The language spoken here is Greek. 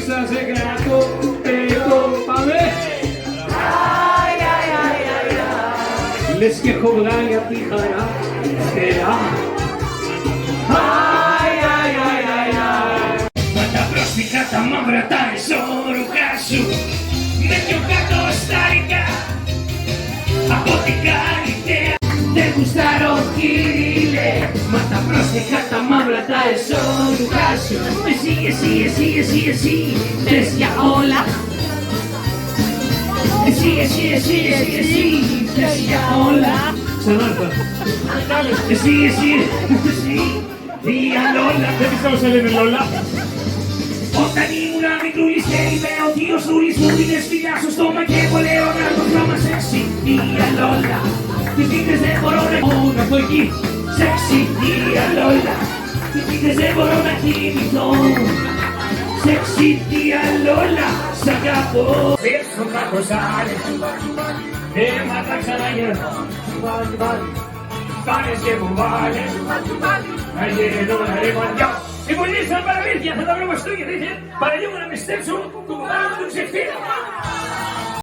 μέσα σε κρατώ, εγώ πάμε. Λες και έχω βγάλει απ' τη χαρά, στερά. Μα τα πρόσφυγα τα μαύρα τα εσώρουχα σου, με πιο κάτω στάρικα, από την καλυτέα. Δεν γουστάρω κύριε, μα τα πρόσεχα τα μαύρα τα εσώρουχα σου. Εσύ, θες για όλα. Εσύ, θες για όλα. Ξανάρθα. Εσύ, για Λόλα. Δεν πιστεύω σε λένε Λόλα. Όταν ήμουνα μικρούλης και είπε ότι ο Στούλης μου πήγε σπηλιά στο στόμα και εγώ λέω να το χρώμα σεξι. Για Λόλα. Τις νύχτες δεν μπορώ να έχω εκεί. Σεξι, για Λόλα. Τις νύχτες δεν μπορώ να κοιμηθώ. Σεξι, για Λόλα. Σ' αγαπώ. Πέσω κάπως άλλες. Έμαθα ξανά γερνώ. Πάνες και κουβάλες. Να γερνώ να ρεύω. Συμφωνίες σαν παραμύθια, θα τα βρω μαστρούγια, δεν παραλίγο να με στέψω, το κουβάλω του ξεφύγω.